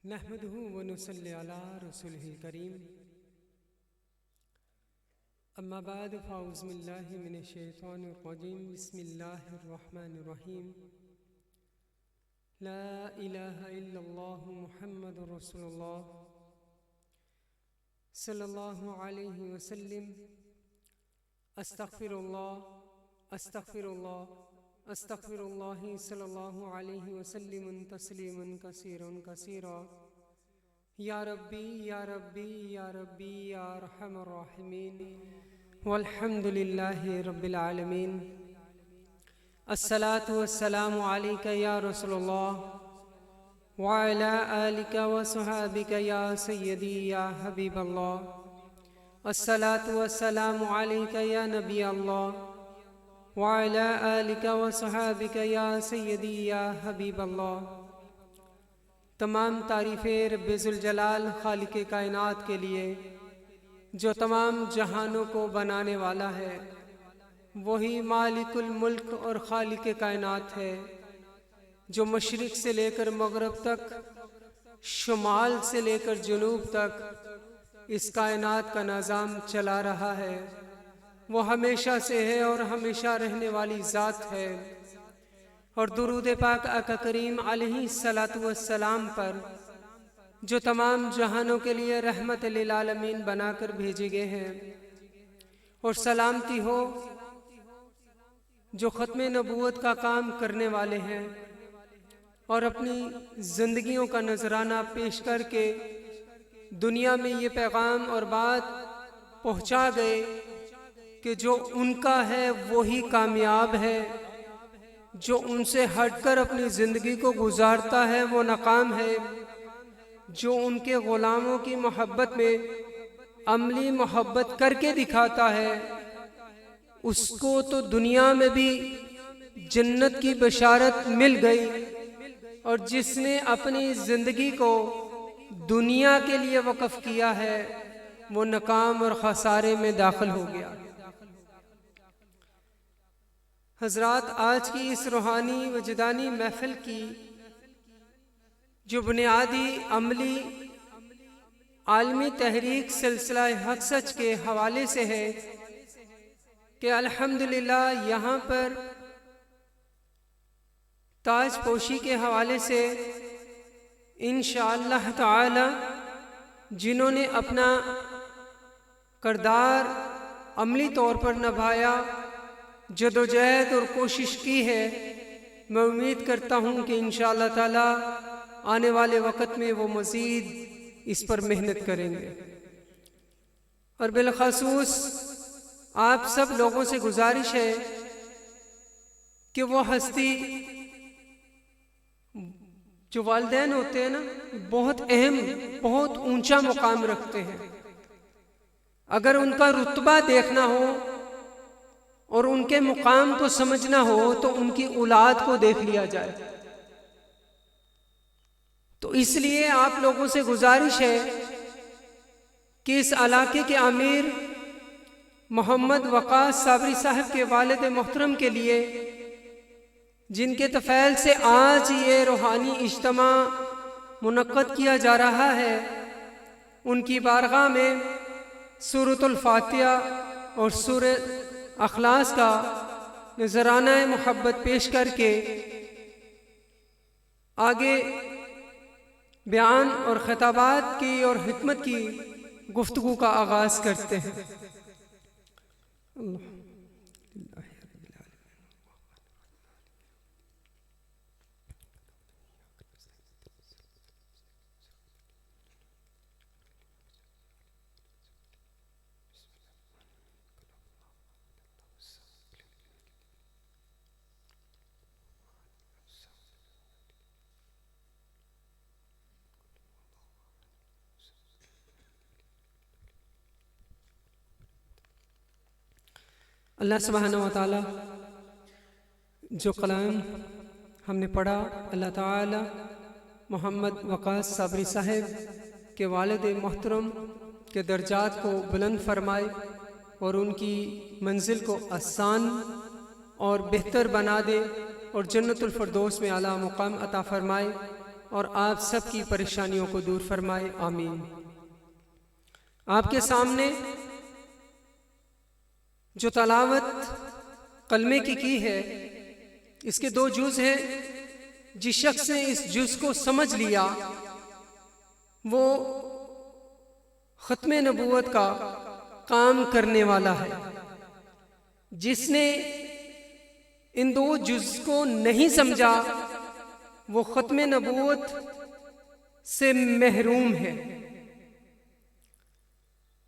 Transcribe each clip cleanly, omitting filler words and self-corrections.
नहमदुहु व नुसल्ली अला रसूलिहिल करीम। अम्मा बाद फ़ाउज़ु बिल्लाहि मिनश शैतानिर रजीम। बिस्मिल्लाहिर रहमानिर रहीम। ला इलाहा इल्लल्लाहु मुहम्मदुर रसूलुल्लाह सल्लल्लाहु अलैहि वसल्लम। अस्तग़फिरुल्लाह अस्तग़फिरुल्लाह अस्तग़फिरुल्लाह सल्लल्लाहु अलैहि वसल्लम तस्लीमन कसीरन कसीरा। या रब्बी या रब्बी या रब्बी या अरहमर राहिमीन वल्हम्दुलिल्लाहि रब्बिल आलमीन। अस्सलातु वस्सलामु अलैका या रसूलल्लाह व अला आलिका व सहाबिका या सय्यदी या हबीबल्लाह। अस्सलातु वस्सलामु अलैका या नबी अल्लाह व अला आलिका व सहाबिका या सय्यदी या हबीबल्लाह। तमाम तारीफ़ें रब्बुल जलाल खालिक़े कायनात के लिए जो तमाम जहानों को बनाने वाला है, वही मालिकुल मुल्क और खालिक़े कायनात है, जो मशरिक़ से लेकर मगरब तक, शुमाल से लेकर जुनूब तक इस कायनात का निज़ाम चला रहा है। वो हमेशा से है और हमेशा रहने वाली ज़ात है। और दुरूद पाक आका करीम अलैहि सलातु वस्सलाम पर जो तमाम जहानों के लिए रहमत लिल आलमीन बनाकर भेजे गए हैं, और सलामती हो जो ख़त्म नबूवत का काम करने वाले हैं और अपनी ज़िंदगियों का नजराना पेश करके दुनिया में ये पैगाम और बात पहुँचा गए कि जो उनका है वही कामयाब है, जो उनसे हटकर अपनी ज़िंदगी को गुजारता है वो नाकाम है, जो उनके ग़ुलामों की मोहब्बत में अमली मोहब्बत करके दिखाता है उसको तो दुनिया में भी जन्नत की बशारत मिल गई, और जिसने अपनी ज़िंदगी को दुनिया के लिए वक़फ़ किया है वो नाकाम और ख़सारे में दाखिल हो गया। हज़रात, आज की इस रूहानी वजदानी महफ़िल की जो बुनियादी अमली आलमी तहरीक सिलसिला हक़ सच के हवाले से है कि अल्हम्दुलिल्लाह यहाँ पर ताजपोशी के हवाले से इंशाअल्लाह ताला जिन्होंने अपना किरदार अमली तौर पर निभाया, जदोजहद और कोशिश की है, मैं उम्मीद करता हूँ कि इंशाअल्लाह ताला आने वाले वक़्त में वो मज़ीद इस पर मेहनत करेंगे। और बिलख़सूस आप सब लोगों से गुजारिश है कि वो हस्ती जो वालिदैन होते हैं ना, बहुत अहम, बहुत ऊंचा मुकाम रखते हैं। अगर उनका रुतबा देखना हो और उनके मुकाम को समझना हो तो उनकी औलाद को देख लिया जाए। तो इसलिए आप लोगों से गुजारिश है कि इस इलाके के आमिर मोहम्मद वक़ास साबरी साहब के वालिद मोहतरम के लिए, जिनके तफ़ैल से आज ये रूहानी इज्तिमा मुनक़्क़द किया जा रहा है, उनकी बारगाह में सूरतुल फातिहा और सूरत अखलास का नजराना मोहब्बत पेश करके आगे बयान और खिताबात की और हिकमत की गुफ्तगू का आगाज़ करते हैं। अल्लाह सुब्हानहू व तआला जो कलाम हमने पढ़ा, अल्लाह ताला मोहम्मद वक़ास साबरी साहब के वालिद मोहतरम के दर्जात को बुलंद फरमाए और उनकी मंजिल को आसान और बेहतर बना दे और जन्नतुल फ़िरदौस में आला मुकाम अता फरमाए। और आप सबकी परेशानियों को दूर फरमाए, आमीन। आपके सामने जो तलावत कलमे की है, इसके 2 जुज़ हैं। जिस शख्स ने इस जुज़ को समझ लिया वो ख़त्म नबूवत का काम करने वाला है। जिसने इन 2 जुज़ को नहीं समझा वो ख़त्म नबूवत से महरूम है।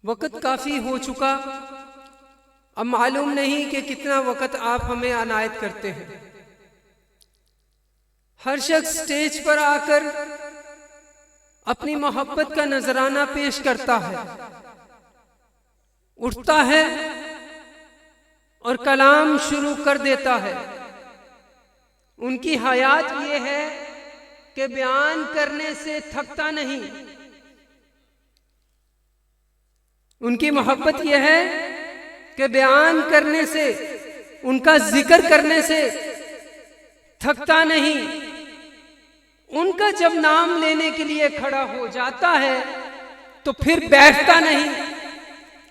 वक़्त काफ़ी हो चुका, अब मालूम नहीं कि कितना वक़्त आप हमें अनायत करते हैं। हर शख्स स्टेज पर आकर अपनी मोहब्बत का नजराना पेश करता है, उठता है और कलाम शुरू कर देता है। उनकी हयात ये है कि बयान करने से थकता नहीं। उनकी मोहब्बत यह है कि बयान करने से, उनका जिक्र करने से थकता नहीं। उनका जब नाम लेने के लिए खड़ा हो जाता है तो फिर बैठता नहीं।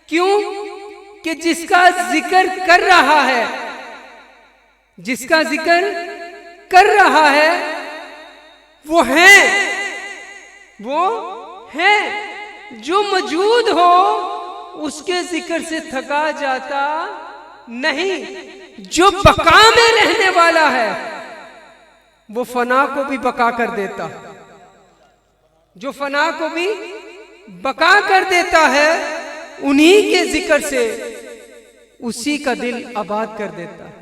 क्यों? कि जिसका जिक्र कर रहा है, जिसका जिक्र कर रहा है वो है जो मौजूद हो, उसके जिक्र से थका जाता नहीं। जो बका में रहने वाला है वो फना को भी बका कर देता, जो फना को भी बका कर देता है, उन्हीं के जिक्र से उसी का दिल आबाद कर देता है।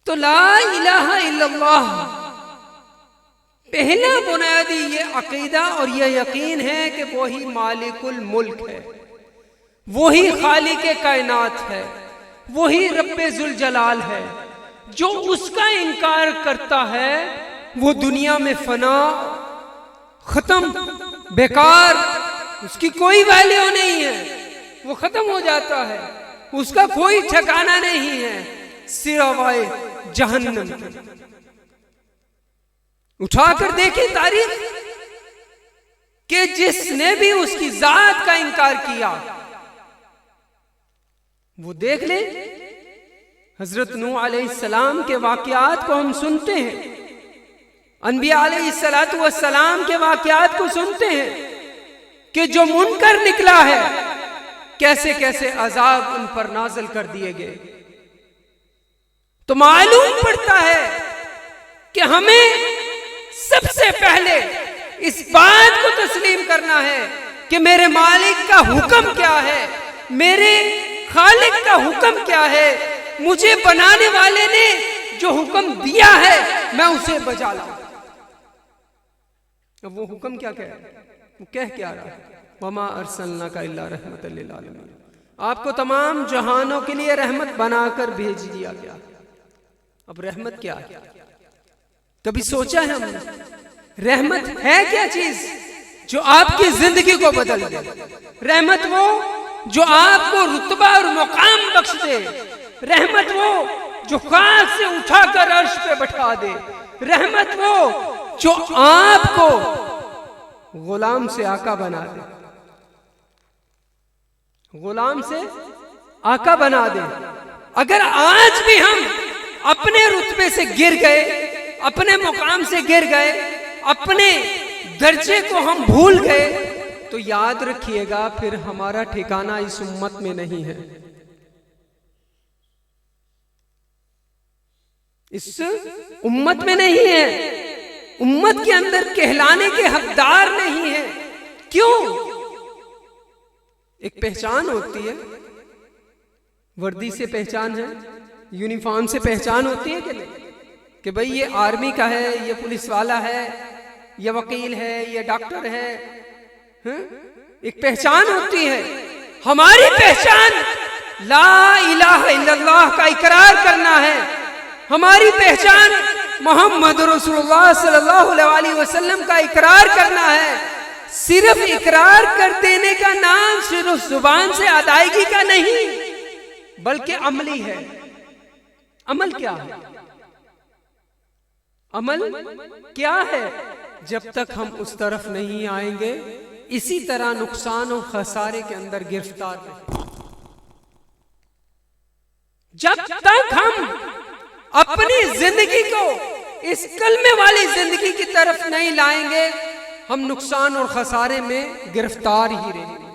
तो ला इलाहा इल्लल्लाह पहला बुनियादी ये अकीदा और ये यकीन है कि वही मालिकुल मुल्क है, वही खालिके कायनात है, वही रब्बे जुल जलाल है। जो उसका इनकार करता है वो दुनिया में फना, खत्म, बेकार, उसकी कोई वैल्यू नहीं है, वो खत्म हो जाता है, उसका कोई ठिकाना नहीं है सिवाय जहन्नम के। उठाकर देखें तारीख कि जिसने भी उसकी जात का इनकार किया वो देख ले। हजरत नूह अलैहिस्सलाम के वाकयात को हम सुनते हैं, अनबिया अलैहिस्सलातु वस्सलाम के वाकयात को सुनते हैं कि जो मुनकर निकला है कैसे कैसे अजाब उन पर नाज़िल कर दिए गए। तो मालूम पड़ता है कि हमें सबसे पहले इस बात को तस्लीम करना है कि मेरे मालिक का हुक्म क्या है, मेरे खालिक का हुक्म क्या है। मुझे बनाने वाले ने जो हुक्म दिया है मैं उसे बजा लाऊं। अब वो हुक्म क्या कह रहा है, वो कह क्या रहा है? वमा अरसलनाका इल्ला रहमतल लिल आलमीन, आपको तमाम जहानों के लिए रहमत बनाकर भेज दिया गया। अब रहमत क्या है? कभी सोचा है हमने रहमत है क्या चीज जो आपकी जिंदगी को बदल दे? रहमत वो जो आपको रुतबा और मुकाम बख्श दे, रहमत वो जो खाक से उठाकर अर्श पे बैठा दे, रहमत वो जो आपको गुलाम से आका बना दे, गुलाम से आका बना दे। अगर आज भी हम अपने रुतबे से गिर गए, अपने मुकाम से गिर गए, अपने दर्जे को हम भूल गए, तो याद रखिएगा फिर हमारा ठिकाना इस उम्मत में नहीं है, इस उम्मत में नहीं है, उम्मत के अंदर कहलाने के हकदार नहीं है। क्यों? एक पहचान होती है, वर्दी से पहचान है, यूनिफॉर्म से पहचान होती है कि नहीं, कि भाई ये आर्मी का है, ये पुलिस वाला है, ये वकील है, ये डॉक्टर है, एक पहचान होती है। हमारी पहचान ला इलाहा इल्लल्लाह का इकरार करना है। हमारी पहचान मोहम्मद रसूलुल्लाह सल्लल्लाहु अलैहि वसल्लम का इकरार करना है। सिर्फ इकरार कर देने का नाम सिर्फ जुबान से अदायगी का नहीं, बल्कि अमली है। अमल क्या है? अमल क्या है? जब तक हम उस तरफ नहीं आएंगे इसी तरह नुकसान और खसारे के अंदर गिरफ्तार रहेंगे। जब तक हम अपनी जिंदगी को इस कलमे वाली जिंदगी की तरफ नहीं लाएंगे हम नुकसान और खसारे में गिरफ्तार ही रहेंगे।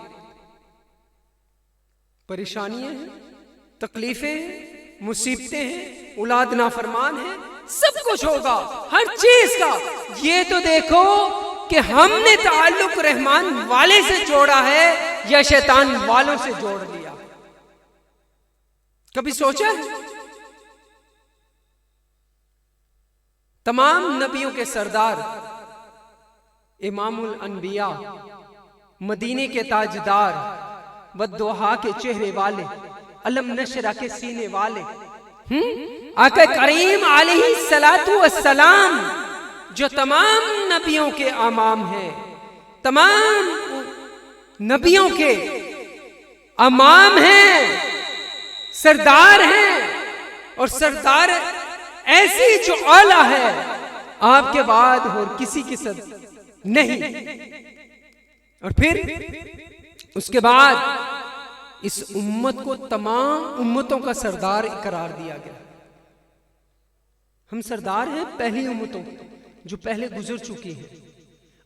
परेशानियां हैं, तकलीफें हैं, मुसीबतें हैं, औलाद नाफरमान है, सब कुछ होगा, हर चीज का। ये तो देखो कि हमने ताल्लुक रहमान वाले से जोड़ा है या शैतान वालों से जोड़ लिया। कभी सोचा है? तमाम नबियों के सरदार, इमामुल अनबिया, मदीने के ताजदार, बद्दुहा के चेहरे वाले, अलम नशरा के सीने वाले, आका करीम अलैहि सलातु वस्सलाम जो तमाम नबियों के इमाम हैं, तमाम नबियों के इमाम हैं, सरदार हैं। और सरदार ऐसी जो आला है आपके बाद और किसी के साथ नहीं। और फिर उसके बाद इस उम्मत को तमाम उम्मतों का सरदार करार दिया गया। हम सरदार हैं पहली उम्मतों जो पहले गुजर चुकी हैं।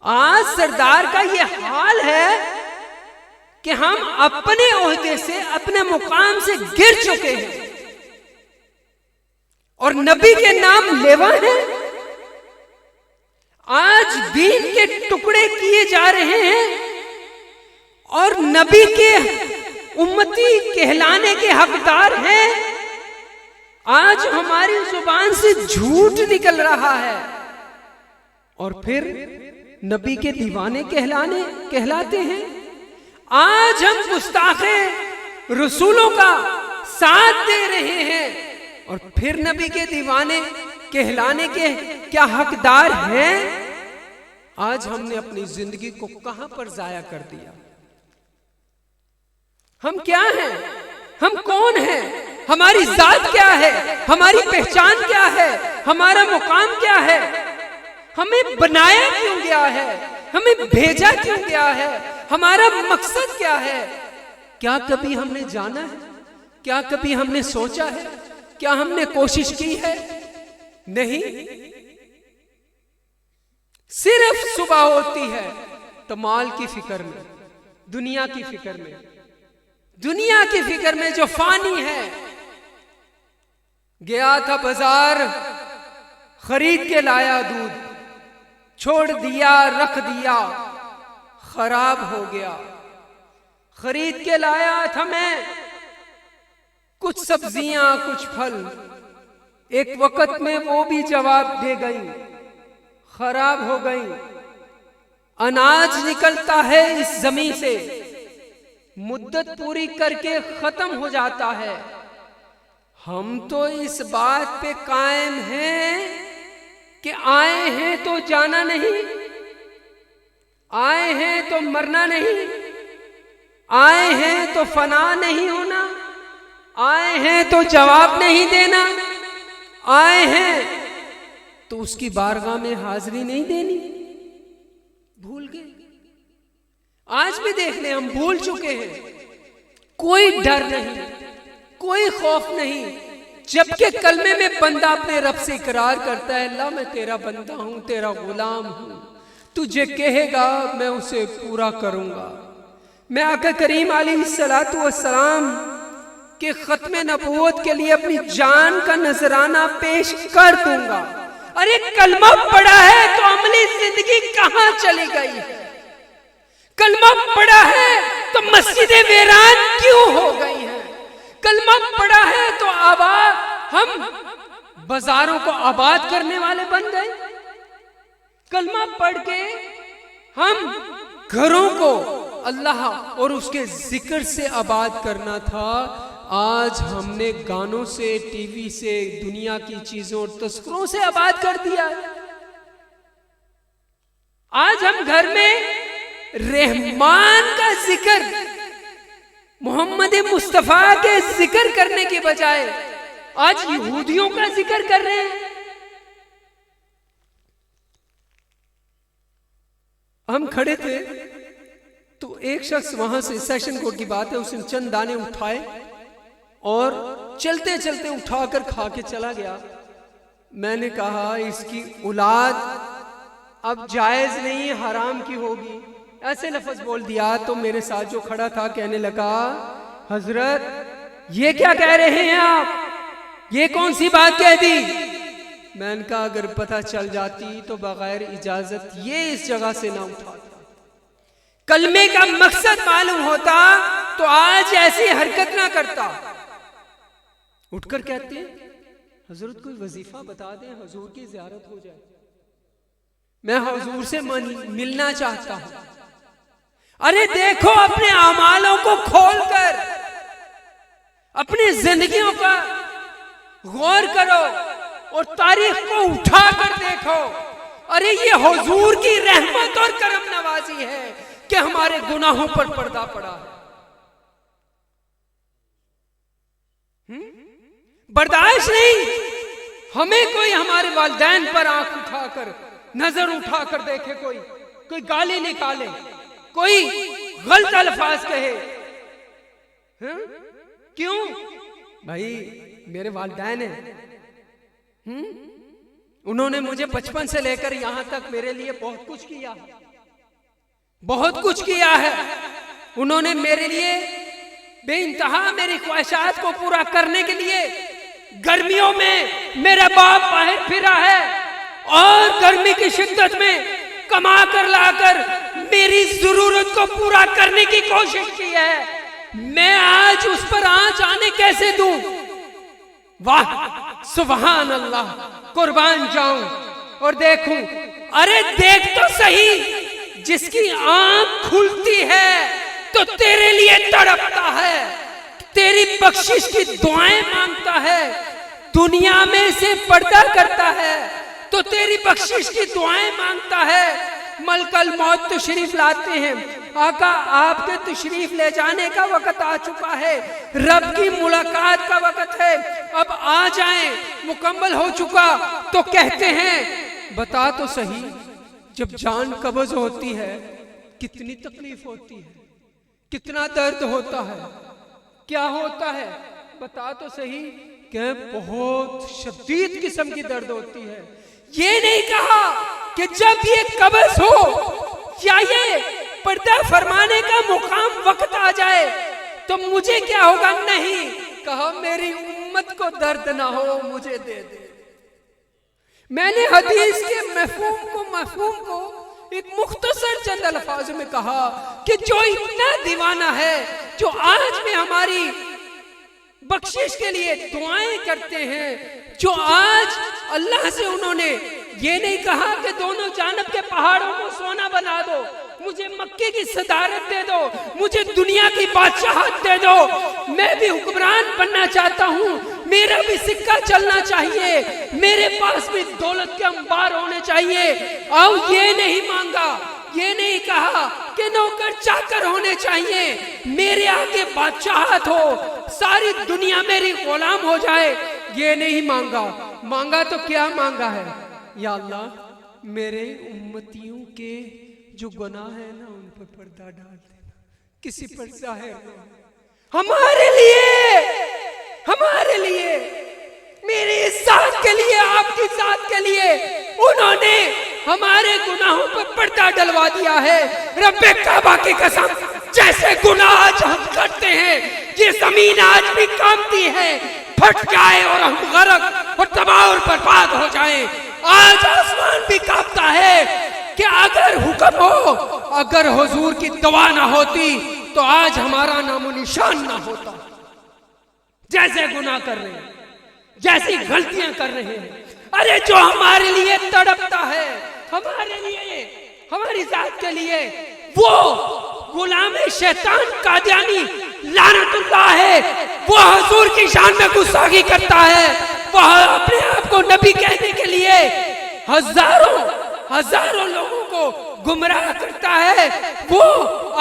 आज सरदार का यह हाल है कि हम अपने ओहदे से, अपने मुकाम से गिर चुके हैं और नबी के नाम लेवा है। आज दीन के टुकड़े किए जा रहे हैं और नबी के उम्मती कहलाने के हकदार हैं। आज हमारी जुबान से झूठ निकल रहा है और फिर नबी के दीवाने कहलाते हैं। आज हम गुस्ताखे रसूलों का साथ दे रहे हैं और फिर नबी के दीवाने कहलाने के क्या हकदार हैं? आज हमने अपनी जिंदगी को कहां पर जाया कर दिया। हम क्या हैं? हम कौन हैं? हमारी जात क्या है? हमारी पहचान क्या है? हमारा मुकाम क्या है? हमें बनाया क्यों गया है? हमें भेजा क्यों गया है? हमारा मकसद क्या है? क्या कभी हमने जाना है? क्या कभी हमने सोचा है? क्या हमने कोशिश की है? नहीं। सिर्फ सुबह होती है तो माल की फिक्र में, दुनिया की फिक्र में, दुनिया की फिक्र में जो फानी है। गया था बाजार, खरीद के लाया दूध, छोड़ दिया, रख दिया, खराब हो गया। खरीद के लाया था मैं कुछ सब्जियां, कुछ फल, एक वक्त में वो भी जवाब दे गई, खराब हो गई। अनाज निकलता है इस जमीन से, मुद्दत पूरी करके खत्म हो जाता है। हम तो इस बात पे कायम हैं कि आए हैं तो जाना नहीं, आए हैं तो मरना नहीं, आए हैं तो फना नहीं होना, आए हैं तो जवाब नहीं देना, आए हैं तो उसकी बारगाह में हाजिरी नहीं देनी। भूल गए। आज भी देख ले, हम भूल चुके हैं। कोई डर नहीं, कोई खौफ नहीं, जबकि कलमे में बंदा अपने रब से इकरार करता है, अल्लाह मैं तेरा बंदा हूं, तेरा गुलाम हूं, तुझे कहेगा मैं उसे पूरा करूंगा। मैं आका करीम अलैहिस्सलातु वस्सलाम के खत्मे नबूवत के लिए अपनी जान का नजराना पेश कर दूंगा। अरे कलमा पड़ा है तो अमली जिंदगी कहां चली गई है? कलमा पड़ा है तो मस्जिदें वीरान क्यों हो गई हैं? कलमा पड़ा है तो आबाद, हम बाजारों को आबाद करने वाले बन गए। कलमा पढ़ के हम घरों को अल्लाह और उसके जिक्र से आबाद करना था। आज हमने गानों से, टीवी से, दुनिया की चीजों और तस्करों से आबाद कर दिया। आज हम घर में रहमान का जिक्र, मोहम्मद मुस्तफा के जिक्र करने के बजाय आज यहूदियों का जिक्र कर रहे हैं। हम खड़े थे तो एक शख्स वहां से, सेशन कोर्ट की बात है, उसने चंद दाने उठाए और चलते चलते उठाकर खा के चला गया। मैंने कहा इसकी औलाद अब जायज नहीं, हराम की होगी, ऐसे लफ्ज बोल दिया। तो मेरे साथ जो खड़ा था कहने लगा, हजरत ये क्या कह रहे हैं आप, ये कौन सी बात कह दी? मैंने कहा अगर पता चल जाती तो बगैर इजाजत ये इस जगह से ना उठाता, कलमे का मकसद मालूम होता तो आज ऐसी हरकत ना करता। उठकर कहते हैं हजरत कोई वजीफा बता दें, हजूर की ज़ियारत हो जाए, मैं हजूर से मिलना चाहता हूं। अरे देखो अपने अमालों को खोलकर अपनी जिंदगियों का गौर करो और तारीख को उठाकर देखो। अरे ये हुजूर की रहमत और करम नवाजी है कि हमारे गुनाहों पर पर्दा पड़ा है। बर्दाश्त नहीं, हमें कोई हमारे वालिदैन पर आंख उठाकर, नजर उठाकर देखे, कोई गाली निकाले, कोई गलत अल्फाज कहे। क्यों भाई, मेरे वालिदैन हैं, उन्होंने मुझे बचपन से लेकर यहां तक मेरे लिए बहुत कुछ किया, बहुत कुछ किया है। उन्होंने मेरे लिए बेइंतहा मेरी ख्वाहिशात को पूरा करने के लिए गर्मियों में मेरा बाप बाहर फिरा है और गर्मी की शिद्दत में कमा कर लाकर मेरी जरूरत को पूरा करने की कोशिश की है। मैं आज उस पर आंच आने कैसे दूं? वाह सुभान अल्लाह, कुर्बान जाऊं और देखूं। अरे देख तो सही, जिसकी आंख खुलती है तो तेरे लिए तड़पता है, तेरी बख्शिश की दुआएं मांगता है, दुनिया में से पर्दा करता है तो तेरी बख्शिश की दुआएं मांगता है। मलकल मौत तशरीफ लाते हैं, आका आपके तशरीफ ले जाने का वक्त आ चुका है, रब की मुलाकात का वक्त है, अब आ जाएं, मुकम्मल हो चुका। तो कहते हैं बता तो सही, जब जान कब्ज होती है कितनी तकलीफ होती है, कितना दर्द होता है, क्या होता है बता तो सही। क्या बहुत शदीद किस्म की दर्द होती है। ये नहीं कहा कि जब ये कब्ज हो या ये पर्दा फरमाने का मुकाम वक्त आ जाए तो मुझे क्या होगा, नहीं कहा मेरी उम्मत को दर्द ना हो, मुझे दे दे। मैंने हदीस के मफहूम को एक मुख्तसर चंद अल्फाजों में कहा कि जो इतना दीवाना है, जो आज में हमारी बख्शिश के लिए दुआएं करते हैं, जो आज अल्लाह से उन्होंने ये नहीं कहा कि दोनों जानब के पहाड़ों को सोना बना दो, मुझे मक्के की सदारत दे दो, मुझे दुनिया की बादशाहत दे दो, मैं भी हुक्मरान बनना चाहता हूँ, मेरा भी सिक्का चलना चाहिए, मेरे पास भी दौलत के अंबार होने चाहिए। आओ ये नहीं मांगा, ये नहीं कहा कि नौकर चाकर होने चाहिए, मेरे आगे बादशाहत हो, सारी दुनिया मेरी गुलाम हो जाए, ये नहीं मांगा। मांगा तो क्या मांगा है, या अल्लाह मेरे उम्मतियों के जो गुनाह है ना उन पर पर्दा डाल देना, किसी पर जाहिर ना, हमारे लिए, मेरी इज्जत के लिए, आपकी जात के लिए उन्होंने हमारे गुनाहों पर पर्दा डलवा दिया है। रब्बे काबा की कसम, जैसे गुनाह आज हम करते हैं, ये जमीन आज भी कांपती है, फट जाए और हम गरक और तबाह और बर्बाद हो जाएं। आज आसमान भी कांपता है कि अगर हुक्म हो, अगर हुजूर की दुआ ना होती तो आज हमारा नामो निशान ना होता। जैसे गुनाह कर रहे हैं, जैसी गलतियां कर रहे हैं, अरे जो हमारे लिए तड़पता है, हमारे लिए, हमारी जात के लिए, वो गुलाम शैतान कादियानी लानतुल्लाह है, वो हुजूर की शान में गुस्ताखी करता है, वह अपने आप को नबी कहने के लिए हजारों लोगों को गुमराह करता है, वो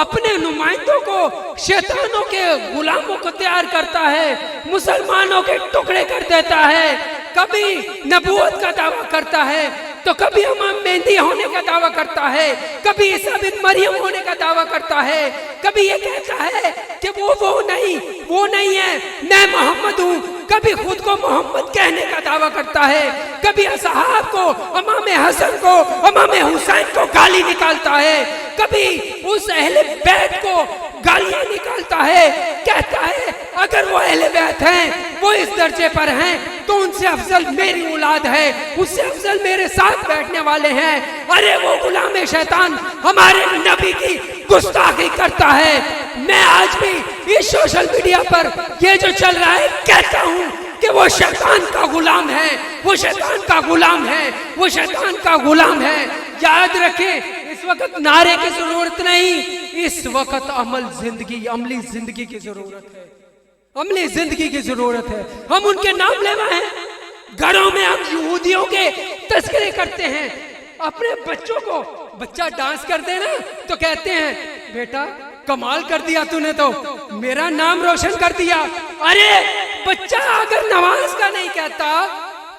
अपने नुमाइंदों को शैतानों के गुलामों को तैयार करता है, मुसलमानों के टुकड़े कर देता है, कभी नबूवत का दावा करता है, तो कभी इमाम मेहदी होने का दावा करता है, कभी ईसा बिन मरियम होने का दावा करता है, कभी ये कहता है कि वो नहीं है, मैं मोहम्मद हूँ, कभी खुद को मोहम्मद कहने का दावा करता है, कभी असहाब को, इमाम हसन को, इमाम हुसैन को गाली निकालता है, कभी उस अहले बैत को गालियां निकालता है, कहता है अगर वो अहले बैत हैं, वो इस दर्जे पर हैं, तो उनसे अफजल मेरी औलाद है, उससे अफजल मेरे साथ बैठने वाले हैं। अरे वो गुलाम शैतान हमारे नबी की गुस्ताखी करता है। मैं आज भी इस सोशल मीडिया पर ये जो चल रहा है कहता हूँ कि वो शैतान का गुलाम है, वो शैतान का गुलाम है, वो शैतान का गुलाम है। याद रखें, इस वक्त नारे की जरूरत नहीं, इस वक्त अमली जिंदगी की जरूरत है, अमली जिंदगी की जरूरत है। हम उनके नाम लेवा हैं, घरों में हम यहूदियों के तस्करे करते हैं। अपने बच्चों को, बच्चा डांस कर दे ना तो कहते हैं बेटा कमाल कर दिया तूने, तो मेरा नाम रोशन कर दिया। अरे बच्चा अगर नमाज का नहीं कहता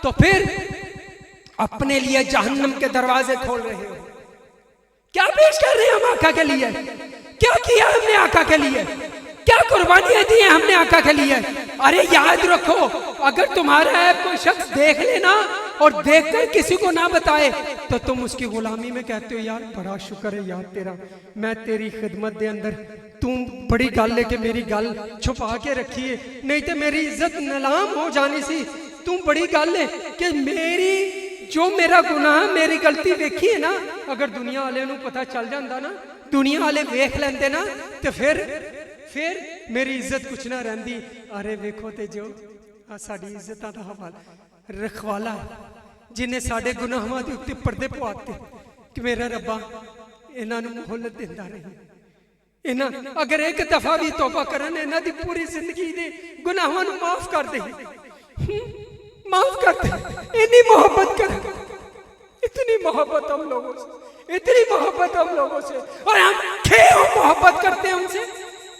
तो फिर अपने लिए जहन्नम के दरवाजे खोल रहे हो। क्या पेश कर रहे हैं हम आका के लिए? क्या किया हमने आका के लिए? क्या कुर्बानियां दी हैं हमने आका के लिए? अरे याद रखो, अगर तुम्हारा ऐप कोई शख्स देख लेना और देखकर किसी को ना बताए तो तुम उसकी गुलामी में कहते हो यार बड़ा शुक्र है यार तेरा, मैं तेरी खिदमत दे अंदर, तू बड़ी गल लेके मेरी गल छुपा के रखी है, नहीं तो मेरी इज्जत नीलाम हो जानी सी। तू बड़ी गल है कि मेरी जो मेरा गुनाह, मेरी गलती देखी है ना, अगर दुनिया वाले नूं पता चल जाता ना, दुनिया वाले वेख लेंदे ना, तो फिर मेरी इज्जत कुछ ना रहिंदी। अरे वेखो ते जो साडी इज्जतां दा हवाला रखवाला है, जिन्हें साडे गुनाहां दे उत्ते पर्दे पवाते कि मेरा रब्बा इन्हां नूं मोहलत दिंदा रही। इन्हां अगर एक दफा भी तौबा करन, इन्हां दी पूरी जिंदगी दे गुनाहां नूं माफ कर दे, माफ कर दे। इतनी मोहब्बत कर, इतनी मोहब्बत हम लोगों से, इतनी मोहब्बत हम लोगों से, और हम क्यों मोहब्बत करते हैं उनसे?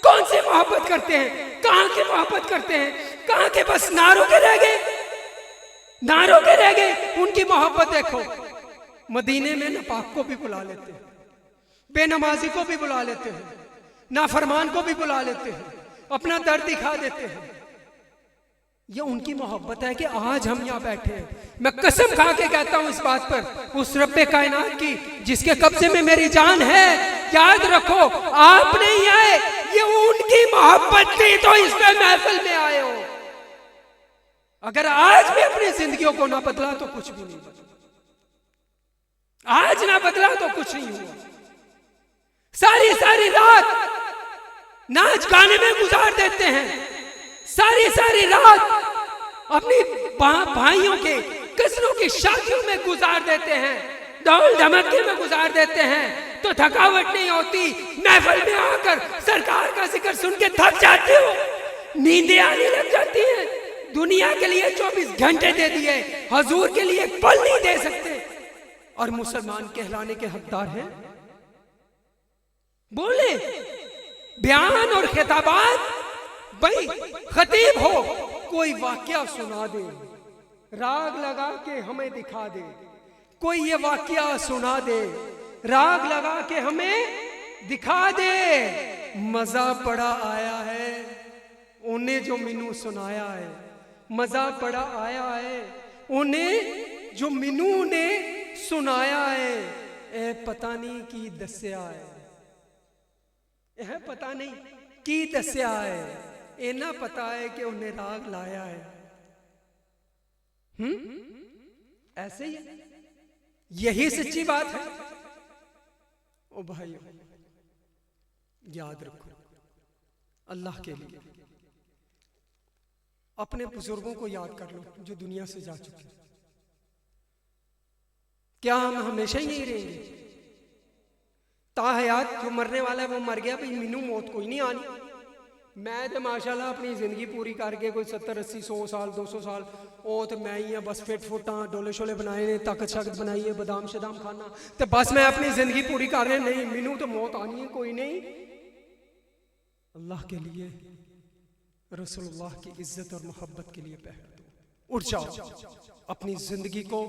कौन से मोहब्बत करते हैं? कहां के मोहब्बत करते हैं? कहां के बस नारों के रह गए, नारों के रह गए। उनकी मोहब्बत देखो, मदीने में नापाक को भी बुला लेते हैं, बेनमाजी को भी बुला लेते हैं, नाफरमान को भी बुला लेते हैं, अपना दर्द दिखा देते हैं। ये उनकी मोहब्बत है कि आज हम यहाँ बैठे हैं। मैं कसम खा के कहता हूँ इस बात पर, उस रब्बे कायनात की जिसके कब्जे में मेरी जान है, याद रखो आप नहीं आए, ये उनकी मोहब्बत थी तो इसमें महफिल में आए हो। अगर आज भी अपनी जिंदगियों को ना बदला तो कुछ भी नहीं बदला, आज ना बदला तो कुछ नहीं हुआ। सारी सारी रात नाच गाने में गुजार देते हैं, सारी सारी रात अपनी भाइयों के कजनों की शादियों में गुजार देते हैं, ढोल धमके में गुजार देते हैं, तो थकावट नहीं होती। महफिल में आकर सरकार का जिक्र सुन के थक जाते हो, नींदें आने लग जाती हैं। दुनिया के लिए 24 घंटे दे दिए, हुजूर के लिए पल नहीं दे सकते, और मुसलमान कहलाने के हकदार हैं। बोले बयान और खिताबात, भाई खतीब हो, कोई वाकया सुना दे, राग लगा के हमें दिखा दे, कोई ये वाकया सुना दे, राग लगा के हमें दिखा दे। मजा बड़ा आया है उन्हें जो मैनू सुनाया है, मजा बड़ा आया है उन्हें जो मैनू ने सुनाया है। ए पता नहीं की दस्या है, यह पता नहीं की दस्या है, इना पता है कि उन्हें राग लाया है। ऐसे ही यही सच्ची बात है। ओ भाई याद रखो, अल्लाह के लिए अपने बुजुर्गों को याद कर लो जो दुनिया से जा चुके। क्या हम हमेशा ही यही रहेंगे? ताहयात जो मरने वाला है वो मर गया, भाई मीनू मौत कोई नहीं आनी। मैं तो माशाल्लाह अपनी जिंदगी पूरी करके कोई 70 80 100 साल 200 साल ओ तो मैं ही बस फिट फुट हाँ, डोले शोले बनाए ने, ताकत शाकत बनाई है, बादाम शदाम खाना, तो बस मैं अपनी जिंदगी पूरी कर रहे। नहीं, मीनू तो मौत आनी है कोई नहीं। अल्लाह के लिए, रसूलुल्लाह की इज्जत और मोहब्बत के लिए पहल दो, उठ जाओ, अपनी जिंदगी को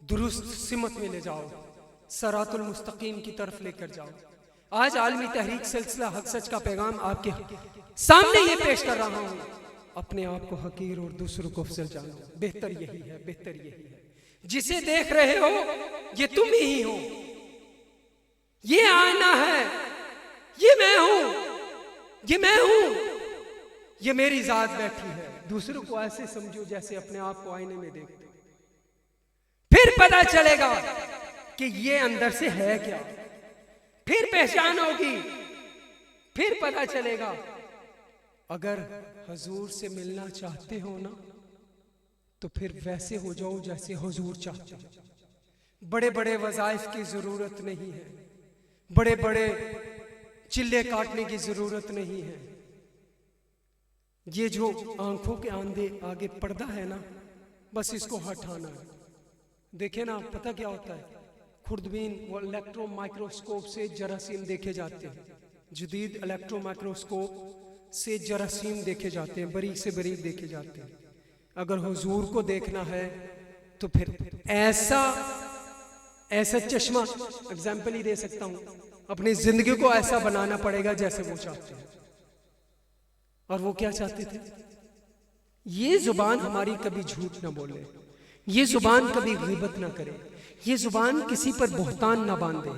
दुरुस्त सिमत में ले जाओ, सरातुल मुस्तकीम की तरफ लेकर जाओ। आज आलमी तहरीक सिलसिला हक सच का पैगाम आपके सामने ये पेश कर रहा हूं। अपने आप को हकीर और दूसरों को अफजल जानो। बेहतर यही है, बेहतर यही है। जिसे देख रहे हो ये तुम ही हो, ये आईना है, ये मैं हूं, ये मैं हूं, ये मेरी जात बैठी है। दूसरों को ऐसे समझो जैसे अपने आप को आईने में देखते हो, फिर पता चलेगा कि ये अंदर से है क्या, फिर पहचान होगी, फिर पता चलेगा। अगर हुजूर से मिलना चाहते हो ना तो फिर वैसे हो जाओ जैसे हुजूर चाहते हो। बड़े बड़े वज़ाइफ की जरूरत नहीं है, बड़े बड़े चिल्ले काटने की जरूरत नहीं है। ये जो आंखों के आगे पर्दा है ना, बस इसको हटाना है। देखे ना, पता क्या होता है, खुर्दबीन व इलेक्ट्रो माइक्रोस्कोप से जरासीम देखे जाते हैं। जदीद इलेक्ट्रो माइक्रोस्कोप से जरासीम देखे जाते हैं, बारीक से बारीक देखे जाते हैं। अगर हुजूर को देखना है तो फिर ऐसा चश्मा, एग्जाम्पल ही दे सकता हूं, अपनी जिंदगी को ऐसा बनाना पड़ेगा जैसे वो चाहते हैं। और वो क्या चाहते थे? ये जुबान हमारी कभी झूठ ना बोले, ये जुबान कभी गीबत ना करे, ये जुबान किसी पर बोहतान ना बांधे,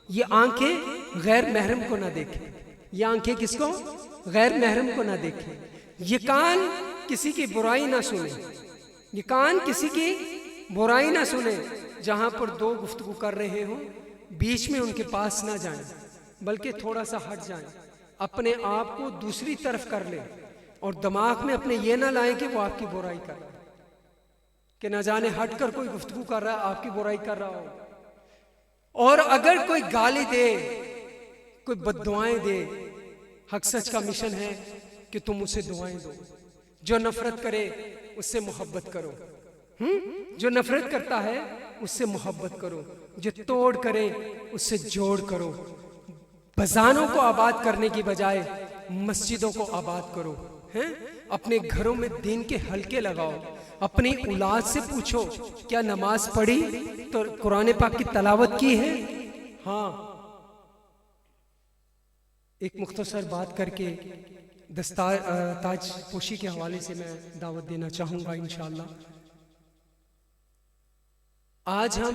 ये आंखें गैर महरम को ना देखे, ये आंखें किसको? गैर महरम को ना देखे, ये कान किसी की बुराई ना सुने, ये कान किसी की बुराई ना सुने। जहां पर दो गुफ्तगू कर रहे हो बीच में उनके पास ना जाएं, बल्कि थोड़ा सा हट जाएं, अपने आप को दूसरी तरफ कर ले और दिमाग में अपने ये ना लाएं कि वो आपकी बुराई कर रहा है, कि न जाने हट कर कोई गुफ्तगू कर रहा है, आपकी बुराई कर रहा हो। और अगर कोई गाली दे, कोई बद्दुआएं दे, हक सच का मिशन है कि तुम उसे दुआएं दो। जो नफरत करे उससे मोहब्बत करो, जो नफरत करता है उससे मोहब्बत करो, जो तोड़ करे उससे जोड़ करो। बजानों को आबाद करने की बजाय मस्जिदों को आबाद करो, हैं? अपने घरों में दीन के हलके लगाओ, अपनी औलाद से पूछो क्या नमाज पढ़ी तो कुरान पाक की तलावत की है? हाँ, एक मुख्तसर बात करके ताज पोशी के हवाले से मैं दावत देना चाहूंगा इंशाअल्लाह। आज हम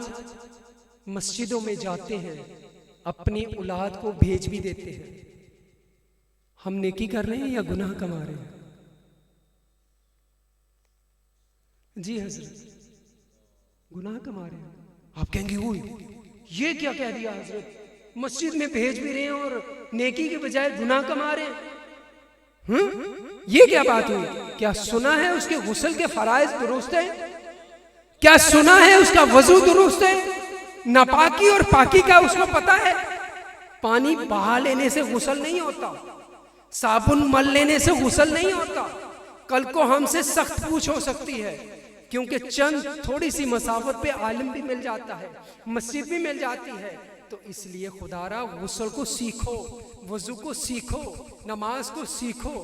मस्जिदों में जाते हैं, अपनी औलाद को भेज भी देते हैं। हम नेकी कर रहे हैं या गुनाह कमा रहे हैं? जी हजरत, गुनाह कमा रहे हैं। आप कहेंगे वो ये क्या कह दिया हजरत, मस्जिद में भेज भी रहे हैं और नेकी के बजाय गुनाह कमा रहे हैं। ये क्या बात हुई? क्या सुना है उसके गुस्ल के फराइज दुरुस्त है? क्या सुना है उसका वजू दुरुस्त है? नापाकी और पाकी का उसको पता है? पानी बहा लेने से गुस्ल नहीं होता, साबुन मल लेने से गुस्ल नहीं होता। कल को हमसे सख्त पूछ हो सकती है, क्योंकि चंद थोड़ी सी मसाफत पे आलिम भी मिल जाता है, मस्जिद भी मिल जाती है। तो इसलिए खुदारा गुस्ल को सीखो, वजू को सीखो, नमाज को सीखो।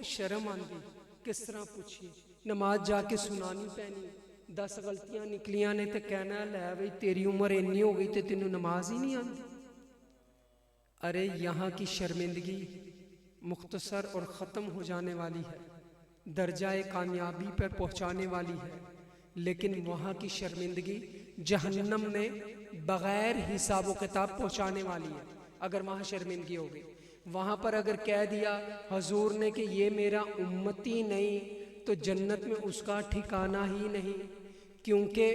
शर्म आंदी किस तरह पूछिए, नमाज जाके सुनानी पैनी, 10 गलतियां निकलियां ने तो कहना लै बई तेरी उम्र इन्नी हो गई तो तेनू नमाज ही नहीं आती। अरे यहाँ की शर्मिंदगी मुख्तसर और ख़त्म हो जाने वाली है, दर्जाए कामयाबी पर पहुँचाने वाली है, लेकिन वहाँ की शर्मिंदगी जहन्नम में बग़ैर हिसाब व किताब पहुँचाने वाली है। अगर वहाँ शर्मिंदगी हो गई, वहाँ पर अगर कह दिया हजूर ने कि ये मेरा उम्मती नहीं, तो जन्नत में उसका ठिकाना ही नहीं। क्योंकि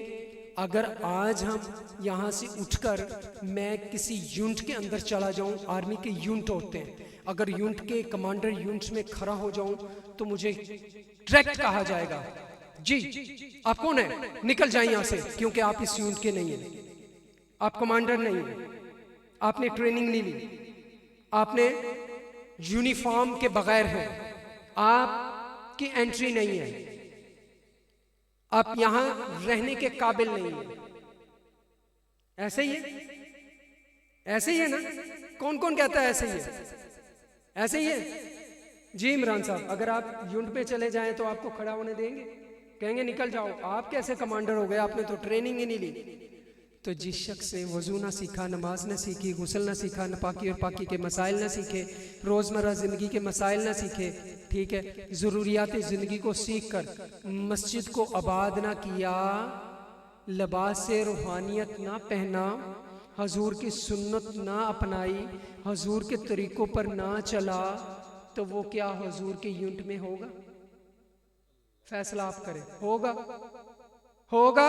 अगर आज हम यहाँ से उठकर मैं किसी यूनिट के अंदर चला जाऊँ, आर्मी के यूनिट होते हैं, अगर यूनिट के कमांडर यूनिट में खड़ा हो जाऊँ तो मुझे डायरेक्ट कहा जाएगा जी आप कौन है, निकल जाए यहाँ से, क्योंकि आप इस यूनिट के नहीं हैं, आप कमांडर नहीं हैं, आपने ट्रेनिंग नहीं ली, आपने यूनिफॉर्म के बगैर हैं, आपकी एंट्री नहीं है, आप यहां रहने के काबिल नहीं है। ऐसे ही है, ऐसे ही है ना? कौन कौन कहता है ऐसे ही है? ऐसे ही है जी। इमरान साहब, अगर आप यूनिट पे चले जाएं तो आपको खड़ा होने देंगे? कहेंगे निकल जाओ, आप कैसे कमांडर हो गए, आपने तो ट्रेनिंग ही नहीं ली। तो जिस शख्स ने वजू ना सीखा, नमाज ना सीखी, गुस्ल ना सीखा, पाकी और पाकी के मसाइल ना सीखे, रोज़मर्रा ज़िंदगी के मसाइल ना सीखे, ठीक है, ज़रूरियात ज़िंदगी को सीख कर मस्जिद को आबाद ना किया, लिबास से रूहानियत ना पहना, हजूर की सुन्नत ना अपनाई, हजूर के तरीक़ों पर ना चला, तो वो क्या हजूर के यूनिट में होगा? फैसला आप करें। होगा? होगा?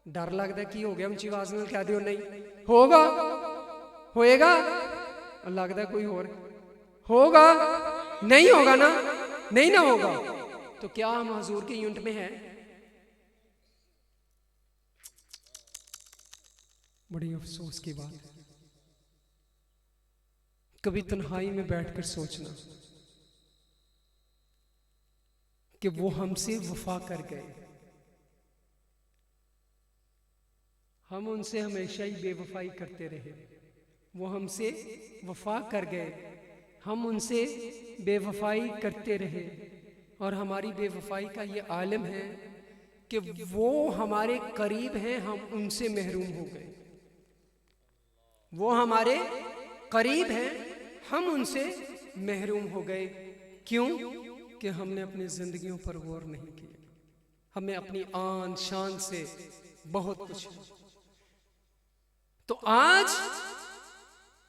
डर लगता की हो गया ऊंची आवाज में कह दियो नहीं होगा, होएगा, लगता कोई और होगा, नहीं होगा ना, नहीं ना होगा, तो क्या हम हजूर के यूनिट में हैं? बड़ी अफसोस की बात है। कभी तन्हाई में बैठकर सोचना कि वो हमसे वफा कर गए, हम उनसे हमेशा ही बेवफाई करते रहे। वो हमसे वफा कर गए, हम उनसे बेवफाई करते रहे, और हमारी बेवफाई का ये आलम है कि वो हमारे करीब हैं, हम उनसे महरूम हो गए। वो हमारे करीब हैं, हम उनसे महरूम हो गए। क्यों? कि हमने अपनी जिंदगियों पर गौर नहीं किया। हमें अपनी आन शान से बहुत कुछ है। तो आज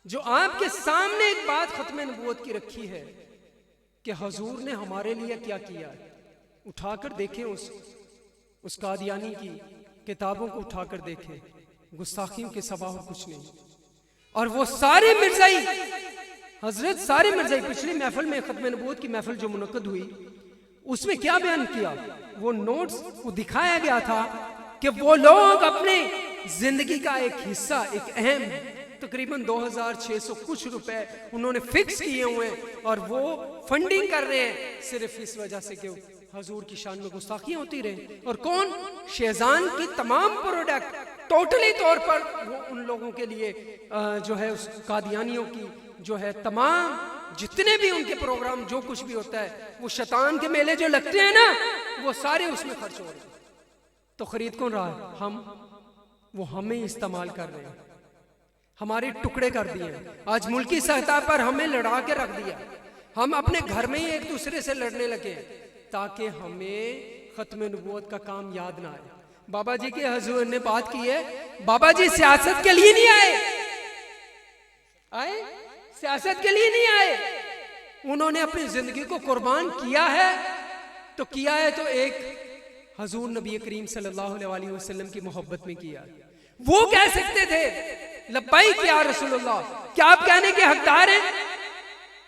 जो आपके सामने एक बात खत्म नबूवत की रखी है कि हजूर ने हमारे लिए क्या किया है, उठाकर देखें, उस कादियानी की किताबों को उठाकर देखें, गुस्ताखियों के सिवा और कुछ नहीं। और वो सारे मिर्जाई हजरत, सारे मिर्जाई, पिछली महफिल में खत्म नबूवत की महफिल जो मुनक्कद हुई उसमें क्या बयान किया, वो नोट्स को दिखाया गया था कि वो लोग अपने जिंदगी का एक हिस्सा, एक अहम तकरीबन 2600 कुछ रुपए उन्होंने फिक्स किए हुए हैं और वो फंडिंग कर रहे हैं सिर्फ इस वजह से कि हजूर की शान में गुस्ताखियां होती रहे। और कौन? शेजान की तमाम प्रोडक्ट टोटली तौर पर वो उन लोगों के लिए जो है उस कादियानियों की जो है तमाम जितने भी उनके प्रोग्राम जो कुछ भी होता है, वो शैतान के मेले जो लगते हैं ना, वो सारे उसमें खर्च हो रहे हैं। तो खरीद कौन रहा है? हम। वो हमें इस्तेमाल कर रहे हैं, हमारे टुकड़े कर दिए हैं। आज मुल्की सतह पर हमें लड़ा के रख दिया, हम अपने घर में ही एक दूसरे से लड़ने लगे ताकि हमें खत्म नबूवत का काम याद ना आए। बाबा जी के हजूर ने बात की है, बाबा जी सियासत के लिए नहीं आए, सियासत के लिए नहीं आए, उन्होंने अपनी जिंदगी को कुर्बान किया है। तो किया है तो एक हजूर नबी करीम सल्लल्लाहु अलैहि वसल्लम की मोहब्बत में किया। वो कह सकते थे लब्बैक या रसूलुल्लाह, क्या आप कहने के हकदार हैं?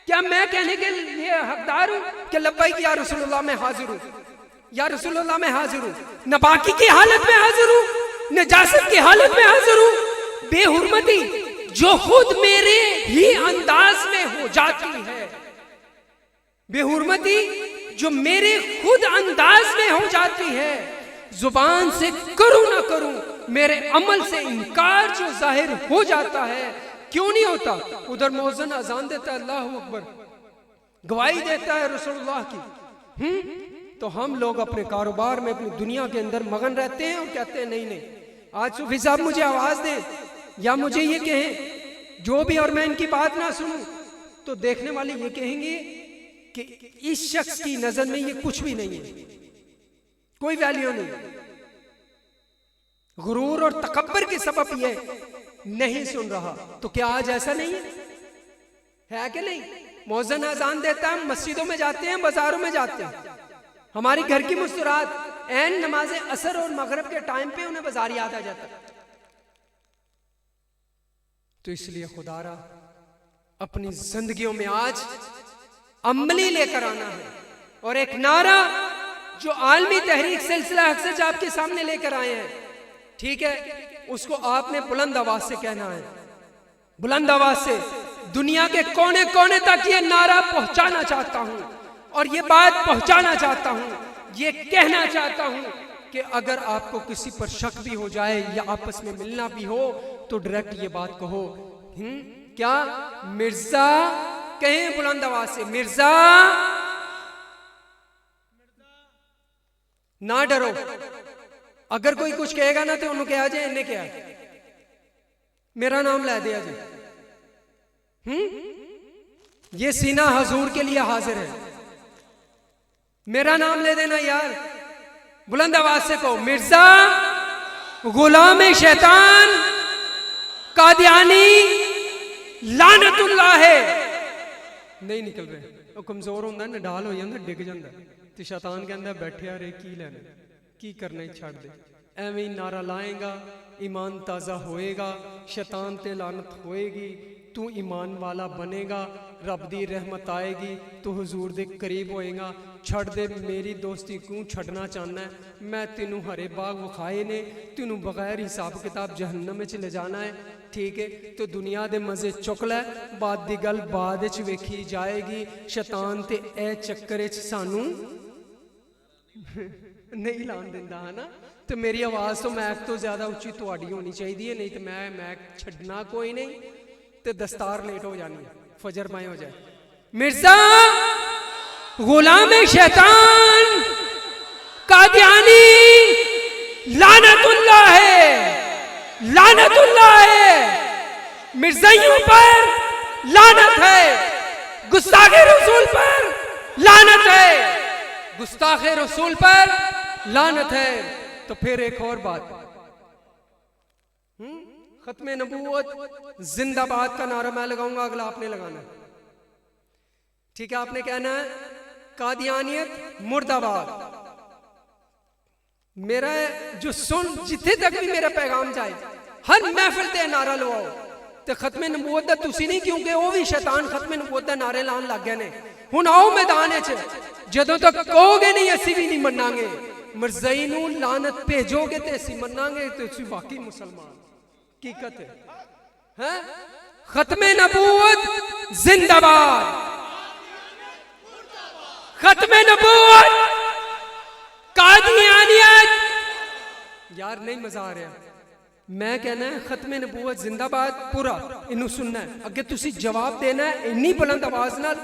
क्या मैं कहने के लिए हकदार हूं कि लब्बैक या रसूलुल्लाह मैं हाजिर हूं, या रसूलुल्लाह मैं हाजिर हूं, नबाकी की हालत में हाजिर हूं, नजासत की हालत में हाजिर हूं, बेहुरमती जो खुद मेरे ही अंदाज में हो जाती है, बेहुरमती जो मेरे खुद अंदाज में हो जाती है, जुबान से करूं ना करूं, मेरे अमल से इनकार जो जाहिर हो जाता है, क्यों नहीं होता? उधर मौज़न अजान देता है, अल्लाहु अकबर, गवाही देता है रसूलुल्लाह की, तो हम लोग अपने कारोबार में, अपनी दुनिया के अंदर मगन रहते हैं और कहते हैं नहीं नहीं, आज सूफी साहब मुझे आवाज दें या मुझे ये कहें जो भी, और मैं इनकी बात ना सुनूं, तो देखने वाले ये कहेंगे कि इस शख्स की नजर में ये कुछ भी नहीं है, कोई वैल्यू नहीं। गुरूर और तकब्बर के सबब ये नहीं सुन रहा। तो क्या आज ऐसा नहीं है कि नहीं? मौज़न अजान देता है, मस्जिदों में जाते हैं, बाजारों में जाते हैं, हमारी घर की मुस्कुराहट ऐन नमाज असर और मगरिब के टाइम पे उन्हें बाजार याद आ जाता है। तो इसलिए खुदारा अपनी जिंदगियों में आज अमली लेकर आना है, और एक नारा जो आलमी तहरीक सिलसिला अक्सर आपके सामने लेकर आए हैं, ठीक है, उसको आपने बुलंद आवाज से कहना है, बुलंद आवाज से दुनिया के कोने कोने तक ये नारा पहुंचाना चाहता हूं, और ये बात पहुंचाना चाहता हूं, ये कहना चाहता हूं कि अगर आपको किसी पर शक भी हो जाए या आपस में मिलना भी हो तो डायरेक्ट ये बात कहो, क्या मिर्जा, कहें बुलंद आवाज से, मिर्जा, ना डरो। अगर कोई कुछ कहेगा ना तो उन्होंने कहा जे इन्हें क्या मेरा नाम लै दिया जी। ये सीना हजूर के लिए हाजिर है, मेरा नाम ले देना यार, बुलंद आवाज से कहो मिर्जा गुलाम शैतान कादियानी लानतुल्लाह है। नहीं निकल रहे, वो कमजोर होंगे नडाल हो जाता, डिग जाता तो शैतान कहता बैठे रे की लेना की करना ही छड़ दे। एवं ही नारा लाएगा, ईमान ताज़ा होएगा, शैतान ते लानत होएगी, तू ईमान वाला बनेगा, रब दी रहमत आएगी, तू हुजूर दे करीब होएगा। छड़ दे मेरी दोस्ती क्यों छड़ना चाहना है, मैं तेनू हरे बाग विखाए ने, तेनू बगैर हिसाब किताब जहन्नम में ले जाना है, ठीक है। तो दुनिया दे मजे चुक लै, बाद दी गल बाद विच वेखी जाएगी। शैतान ते ए चक्कर च सानू नहीं लान दिंदा है ना। तो मेरी आवाज़ तो मैक तो ज़्यादा उच्ची तुहाडी होनी चाहिए है, नहीं तो मैं मैक छड़ना कोई नहीं, तो दस्तार लेट हो जानी है, फजर पाए हो जाए। मिर्जा गुलाम शैतान कादियानी लानतुल्लाह है, लानतुल्लाह है, मिर्जाइयों पर लानत है, गुस्ताखे रसूल पर लानत है, गुस्ताखे रसूल पर लानत है। तो फिर एक और बात, खत्म नबूवत जिंदाबाद का नारा मैं लगाऊंगा, अगला आपने लगाना है, ठीक है। आपने कहना है कादियानियत मुर्दाबाद। मेरा जो सुन जिथे तक भी मेरा पैगाम जाए, हर महफिल ते नारा लवाओ ते खत्म नबूवत दा तुसी नहीं, क्योंकि वो भी शैतान खत्म नबूवत दा नारे लान लग गए ने। हुण आओ मैदान च, जदों तक कहोगे नहीं असी भी नहीं मनांगे, मिर्ज़ाई नूं लानत भेजोगे तो असी मनांगे, तो तुसी वाकई मुसलमान हकीकत है। खत्म नबूवत जिंदाबाद, खत्म नबूवत कादियानियत। यार नहीं मजा आ रहा, मैं कहना है खत्म नबूवत जिंदाबाद पूरा इनू सुनना है, अगे तुसी जवाब देना है इन्नी बुलंद आवाज नाल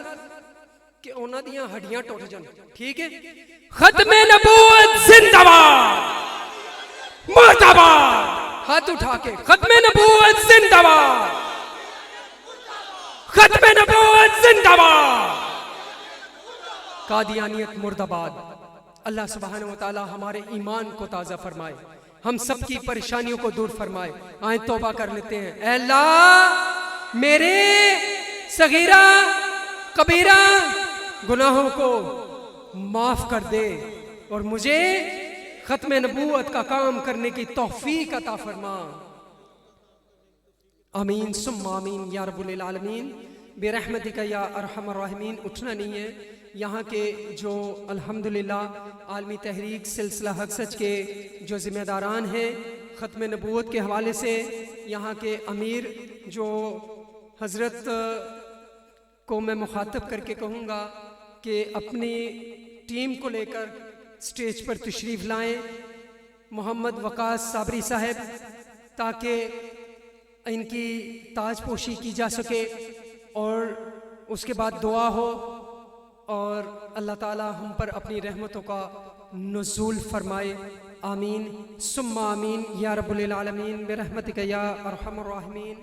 कि उन्हां दियां हड्डियां टुट जान, ठीक है। खत्म नबूवत जिंदाबाद मुर्दाबाद, हाथ उठा के खत्म नबूवत जिंदाबाद, खत्म नबूवत जिंदाबाद, कादियानियत मुर्दाबाद। अल्लाह सुब्हानहु व तआला हमारे ईमान को ताज़ा फरमाए, हम सब की परेशानियों को दूर फरमाए। आए तौबा कर लेते हैं। ऐ अल्लाह मेरे सगीरा कबीरा गुनाहों को माफ कर दे और मुझे खत्म नबूवत का काम करने की तौफीक अता फरमा। आमीन सुम्मा आमीन या रब्बुल आलमीन बिरहमतिका या अरहमर राहिमीन। उठना नहीं है, यहाँ के जो अल्हम्दुलिल्लाह आलमी तहरीक सिलसिला हक सच के जो ज़िम्मेदारान हैं ख़त्म नबूवत के हवाले से, यहाँ के अमीर जो हज़रत को मैं मुखातब करके कहूँगा कि अपनी टीम को लेकर स्टेज पर तशरीफ़ लाएँ, मोहम्मद वकास साबरी साहब, ताकि इनकी ताजपोशी की जा सके और उसके बाद दुआ हो और अल्लाह ताला हम पर अपनी रहमतों का नुज़ूल फरमाए। आमीन सुम्मा आमीन या रब्बुल आलमीन बिरहमतिका या अरहमर राहिमीन।